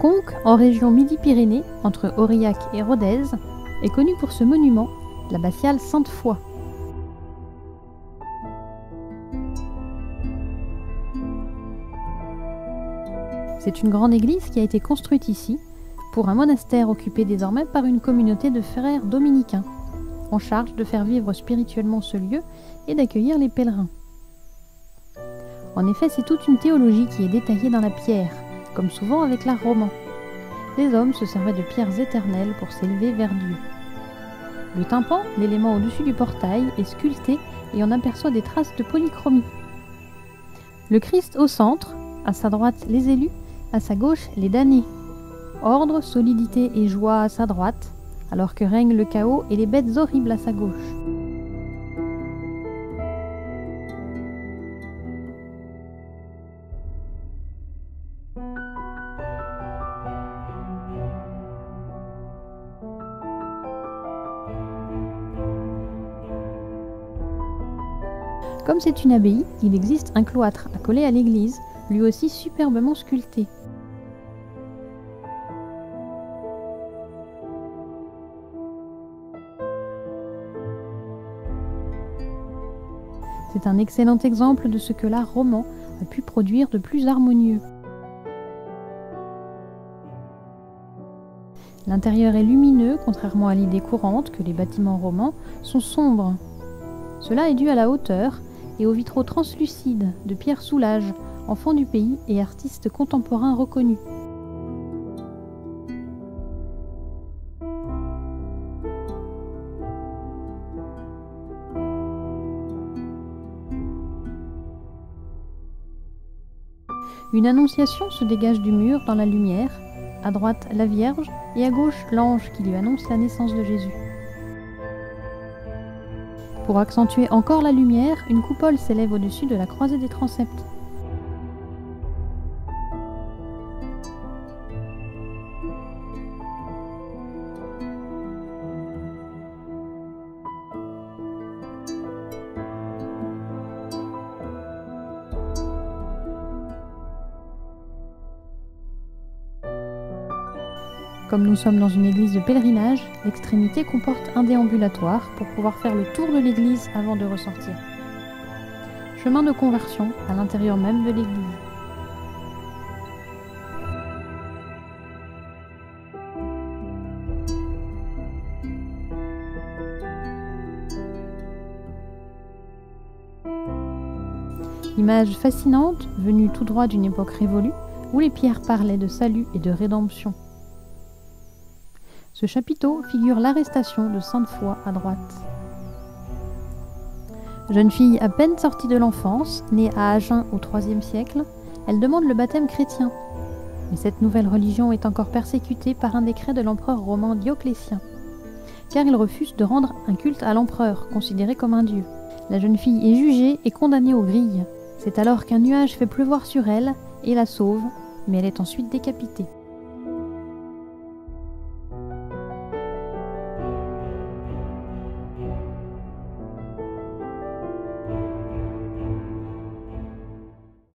Conques, en région Midi-Pyrénées, entre Aurillac et Rodez, est connu pour ce monument, l'abbatiale Sainte-Foy. C'est une grande église qui a été construite ici, pour un monastère occupé désormais par une communauté de frères dominicains, en charge de faire vivre spirituellement ce lieu et d'accueillir les pèlerins. En effet, c'est toute une théologie qui est détaillée dans la pierre, comme souvent avec l'art roman. Les hommes se servaient de pierres éternelles pour s'élever vers Dieu. Le tympan, l'élément au-dessus du portail, est sculpté et on aperçoit des traces de polychromie. Le Christ au centre, à sa droite les élus, à sa gauche les damnés. Ordre, solidité et joie à sa droite, alors que règne le chaos et les bêtes horribles à sa gauche. Comme c'est une abbaye, il existe un cloître accolé à l'église, lui aussi superbement sculpté. C'est un excellent exemple de ce que l'art roman a pu produire de plus harmonieux. L'intérieur est lumineux, contrairement à l'idée courante que les bâtiments romans sont sombres. Cela est dû à la hauteur et aux vitraux translucides de Pierre Soulages, enfant du pays et artiste contemporain reconnu. Une annonciation se dégage du mur dans la lumière, à droite la Vierge et à gauche l'ange qui lui annonce la naissance de Jésus. Pour accentuer encore la lumière, une coupole s'élève au-dessus de la croisée des transepts. Comme nous sommes dans une église de pèlerinage, l'extrémité comporte un déambulatoire pour pouvoir faire le tour de l'église avant de ressortir. Chemin de conversion à l'intérieur même de l'église. Image fascinante, venue tout droit d'une époque révolue, où les pierres parlaient de salut et de rédemption. Ce chapiteau figure l'arrestation de Sainte-Foy à droite. Jeune fille à peine sortie de l'enfance, née à Agen au IIIe siècle, elle demande le baptême chrétien. Mais cette nouvelle religion est encore persécutée par un décret de l'empereur romain Dioclétien, car il refuse de rendre un culte à l'empereur, considéré comme un dieu. La jeune fille est jugée et condamnée aux grilles. C'est alors qu'un nuage fait pleuvoir sur elle et la sauve, mais elle est ensuite décapitée.